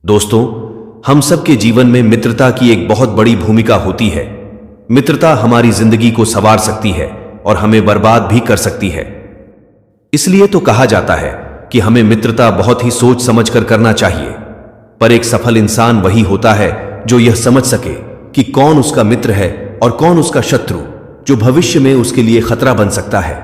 दोस्तों, हम सबके जीवन में मित्रता की एक बहुत बड़ी भूमिका होती है। मित्रता हमारी जिंदगी को संवार सकती है और हमें बर्बाद भी कर सकती है। इसलिए तो कहा जाता है कि हमें मित्रता बहुत ही सोच समझ कर करना चाहिए। पर एक सफल इंसान वही होता है जो यह समझ सके कि कौन उसका मित्र है और कौन उसका शत्रु, जो भविष्य में उसके लिए खतरा बन सकता है।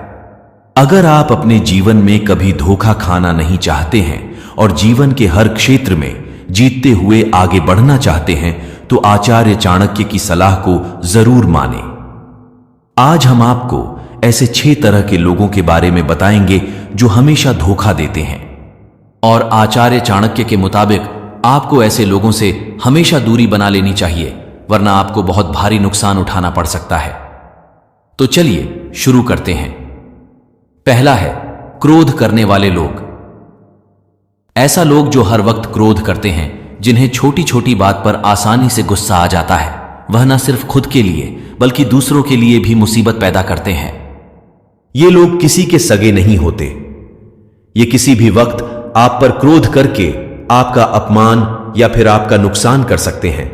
अगर आप अपने जीवन में कभी धोखा खाना नहीं चाहते हैं और जीवन के हर क्षेत्र में जीतते हुए आगे बढ़ना चाहते हैं तो आचार्य चाणक्य की सलाह को जरूर मानें। आज हम आपको ऐसे 6 तरह के लोगों के बारे में बताएंगे जो हमेशा धोखा देते हैं, और आचार्य चाणक्य के मुताबिक आपको ऐसे लोगों से हमेशा दूरी बना लेनी चाहिए, वरना आपको बहुत भारी नुकसान उठाना पड़ सकता है। तो चलिए शुरू करते हैं। पहला है क्रोध करने वाले लोग। ऐसा लोग जो हर वक्त क्रोध करते हैं, जिन्हें छोटी छोटी बात पर आसानी से गुस्सा आ जाता है, वह न सिर्फ खुद के लिए बल्कि दूसरों के लिए भी मुसीबत पैदा करते हैं। ये लोग किसी के सगे नहीं होते। ये किसी भी वक्त आप पर क्रोध करके आपका अपमान या फिर आपका नुकसान कर सकते हैं।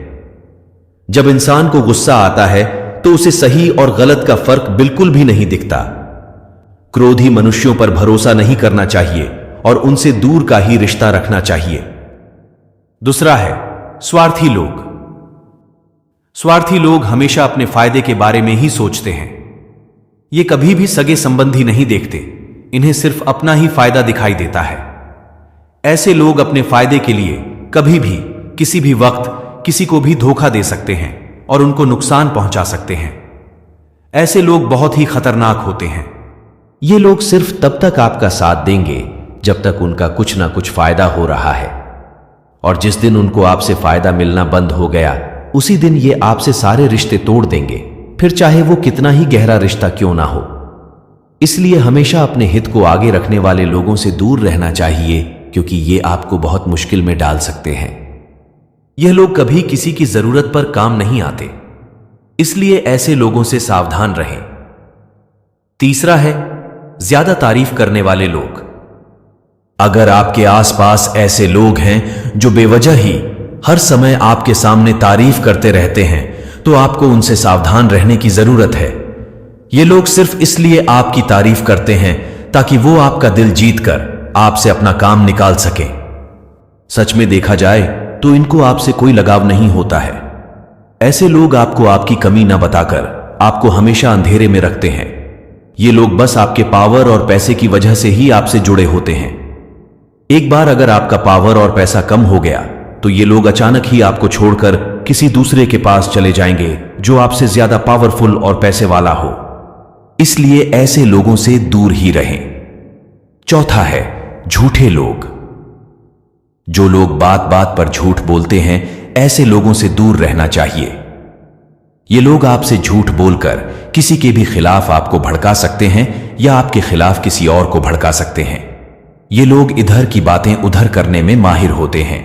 जब इंसान को गुस्सा आता है तो उसे सही और गलत का फर्क बिल्कुल भी नहीं दिखता। क्रोधी मनुष्यों पर भरोसा नहीं करना चाहिए और उनसे दूर का ही रिश्ता रखना चाहिए। दूसरा है स्वार्थी लोग। स्वार्थी लोग हमेशा अपने फायदे के बारे में ही सोचते हैं। ये कभी भी सगे संबंधी नहीं देखते, इन्हें सिर्फ अपना ही फायदा दिखाई देता है। ऐसे लोग अपने फायदे के लिए कभी भी किसी भी वक्त किसी को भी धोखा दे सकते हैं और उनको नुकसान पहुंचा सकते हैं। ऐसे लोग बहुत ही खतरनाक होते हैं। ये लोग सिर्फ तब तक आपका साथ देंगे जब तक उनका कुछ ना कुछ फायदा हो रहा है, और जिस दिन उनको आपसे फायदा मिलना बंद हो गया, उसी दिन ये आपसे सारे रिश्ते तोड़ देंगे, फिर चाहे वो कितना ही गहरा रिश्ता क्यों ना हो। इसलिए हमेशा अपने हित को आगे रखने वाले लोगों से दूर रहना चाहिए, क्योंकि ये आपको बहुत मुश्किल में डाल सकते हैं। यह लोग कभी किसी की जरूरत पर काम नहीं आते, इसलिए ऐसे लोगों से सावधान रहें। तीसरा है ज्यादा तारीफ करने वाले लोग। अगर आपके आसपास ऐसे लोग हैं जो बेवजह ही हर समय आपके सामने तारीफ करते रहते हैं, तो आपको उनसे सावधान रहने की जरूरत है। ये लोग सिर्फ इसलिए आपकी तारीफ करते हैं ताकि वो आपका दिल जीतकर आपसे अपना काम निकाल सके। सच में देखा जाए तो इनको आपसे कोई लगाव नहीं होता है। ऐसे लोग आपको आपकी कमी न बताकर आपको हमेशा अंधेरे में रखते हैं। ये लोग बस आपके पावर और पैसे की वजह से ही आपसे जुड़े होते हैं। एक बार अगर आपका पावर और पैसा कम हो गया तो ये लोग अचानक ही आपको छोड़कर किसी दूसरे के पास चले जाएंगे जो आपसे ज्यादा पावरफुल और पैसे वाला हो। इसलिए ऐसे लोगों से दूर ही रहें। चौथा है झूठे लोग। जो लोग बात बात पर झूठ बोलते हैं, ऐसे लोगों से दूर रहना चाहिए। ये लोग आपसे झूठ बोलकर किसी के भी खिलाफ आपको भड़का सकते हैं या आपके खिलाफ किसी और को भड़का सकते हैं। ये लोग इधर की बातें उधर करने में माहिर होते हैं।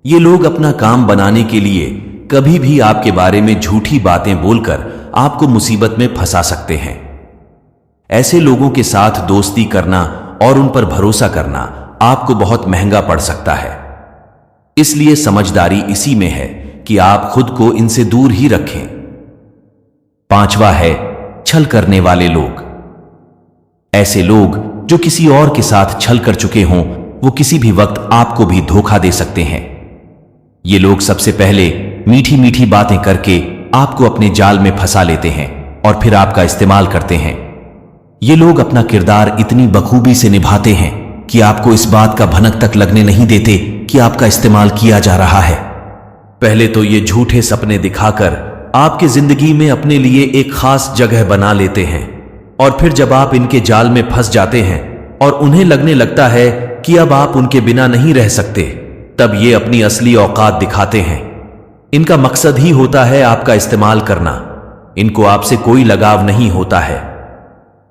ये लोग अपना काम बनाने के लिए कभी भी आपके बारे में झूठी बातें बोलकर आपको मुसीबत में फंसा सकते हैं। ऐसे लोगों के साथ दोस्ती करना और उन पर भरोसा करना आपको बहुत महंगा पड़ सकता है। इसलिए समझदारी इसी में है कि आप खुद को इनसे दूर ही रखें। पांचवा है छल करने वाले लोग। ऐसे लोग जो किसी और के साथ छल कर चुके हों, वो किसी भी वक्त आपको भी धोखा दे सकते हैं। ये लोग सबसे पहले मीठी मीठी बातें करके आपको अपने जाल में फंसा लेते हैं और फिर आपका इस्तेमाल करते हैं। ये लोग अपना किरदार इतनी बखूबी से निभाते हैं कि आपको इस बात का भनक तक लगने नहीं देते कि आपका इस्तेमाल किया जा रहा है। पहले तो ये झूठे सपने दिखाकर आपकी जिंदगी में अपने लिए एक खास जगह बना लेते हैं, और फिर जब आप इनके जाल में फंस जाते हैं और उन्हें लगने लगता है कि अब आप उनके बिना नहीं रह सकते, तब ये अपनी असली औकात दिखाते हैं। इनका मकसद ही होता है आपका इस्तेमाल करना। इनको आपसे कोई लगाव नहीं होता है।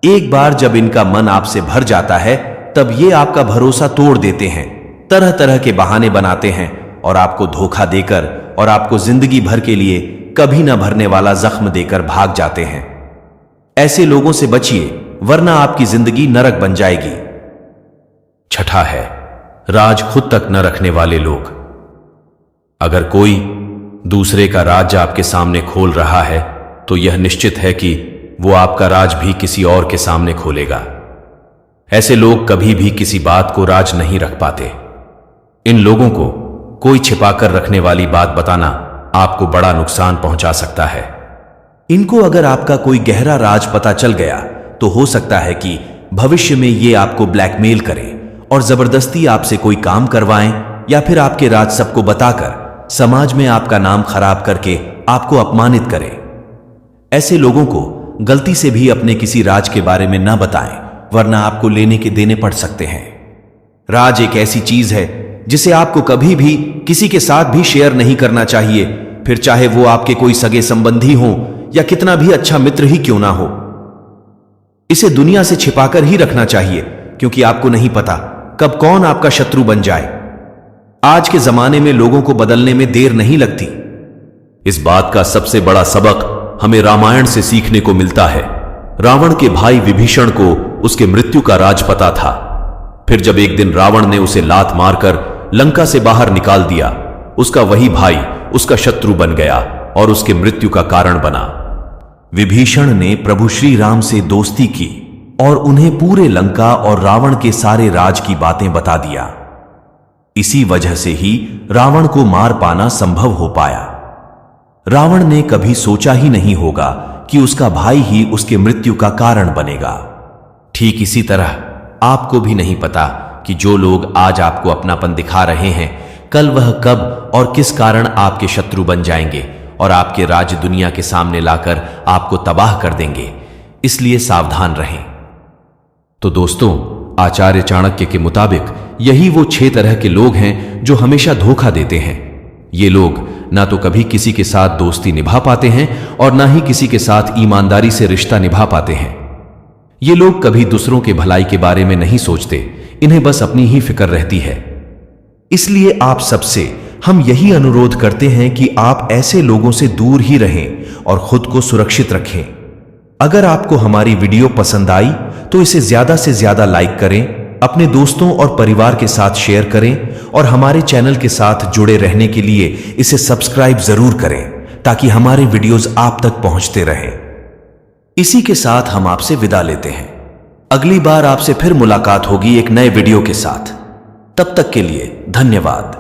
एक बार जब इनका मन आपसे भर जाता है, तब ये आपका भरोसा तोड़ देते हैं, तरह तरह के बहाने बनाते हैं और आपको धोखा देकर और आपको जिंदगी भर के लिए कभी न भरने वाला जख्म देकर भाग जाते हैं। ऐसे लोगों से बचिए, वरना आपकी जिंदगी नरक बन जाएगी। छठा है राज खुद तक न रखने वाले लोग। अगर कोई दूसरे का राज आपके सामने खोल रहा है तो यह निश्चित है कि वो आपका राज भी किसी और के सामने खोलेगा। ऐसे लोग कभी भी किसी बात को राज नहीं रख पाते। इन लोगों को कोई छिपाकर रखने वाली बात बताना आपको बड़ा नुकसान पहुंचा सकता है। इनको अगर आपका कोई गहरा राज पता चल गया तो हो सकता है कि भविष्य में ये आपको ब्लैकमेल करें और जबरदस्ती आपसे कोई काम करवाएं या फिर आपके राज सबको बताकर समाज में आपका नाम खराब करके आपको अपमानित करें। ऐसे लोगों को गलती से भी अपने किसी राज के बारे में न बताएं, वरना आपको लेने के देने पड़ सकते हैं। राज एक ऐसी चीज है जिसे आपको कभी भी किसी के साथ भी शेयर नहीं करना चाहिए, फिर चाहे वो आपके कोई सगे संबंधी हो या कितना भी अच्छा मित्र ही क्यों ना हो। इसे दुनिया से छिपाकर ही रखना चाहिए, क्योंकि आपको नहीं पता कब कौन आपका शत्रु बन जाए। आज के जमाने में लोगों को बदलने में देर नहीं लगती। इस बात का सबसे बड़ा सबक हमें रामायण से सीखने को मिलता है। रावण के भाई विभीषण को उसके मृत्यु का राज पता था। फिर जब एक दिन रावण ने उसे लात मारकर लंका से बाहर निकाल दिया, उसका वही भाई उसका शत्रु बन गया और उसके मृत्यु का कारण बना। विभीषण ने प्रभु श्री राम से दोस्ती की और उन्हें पूरे लंका और रावण के सारे राज की बातें बता दिया। इसी वजह से ही रावण को मार पाना संभव हो पाया। रावण ने कभी सोचा ही नहीं होगा कि उसका भाई ही उसके मृत्यु का कारण बनेगा। ठीक इसी तरह आपको भी नहीं पता कि जो लोग आज आपको अपनापन दिखा रहे हैं, कल वह कब और किस कारण आपके शत्रु बन जाएंगे और आपके राज दुनिया के सामने लाकर आपको तबाह कर देंगे। इसलिए सावधान रहें। तो दोस्तों, आचार्य चाणक्य के मुताबिक यही वो 6 तरह के लोग हैं जो हमेशा धोखा देते हैं। ये लोग ना तो कभी किसी के साथ दोस्ती निभा पाते हैं और ना ही किसी के साथ ईमानदारी से रिश्ता निभा पाते हैं। ये लोग कभी दूसरों के भलाई के बारे में नहीं सोचते, इन्हें बस अपनी ही फिक्र रहती है। इसलिए आप सबसे हम यही अनुरोध करते हैं कि आप ऐसे लोगों से दूर ही रहें और खुद को सुरक्षित रखें। अगर आपको हमारी वीडियो पसंद आई तो इसे ज्यादा से ज्यादा लाइक करें, अपने दोस्तों और परिवार के साथ शेयर करें और हमारे चैनल के साथ जुड़े रहने के लिए इसे सब्सक्राइब जरूर करें, ताकि हमारे वीडियोस आप तक पहुंचते रहें। इसी के साथ हम आपसे विदा लेते हैं। अगली बार आपसे फिर मुलाकात होगी एक नए वीडियो के साथ। तब तक के लिए धन्यवाद।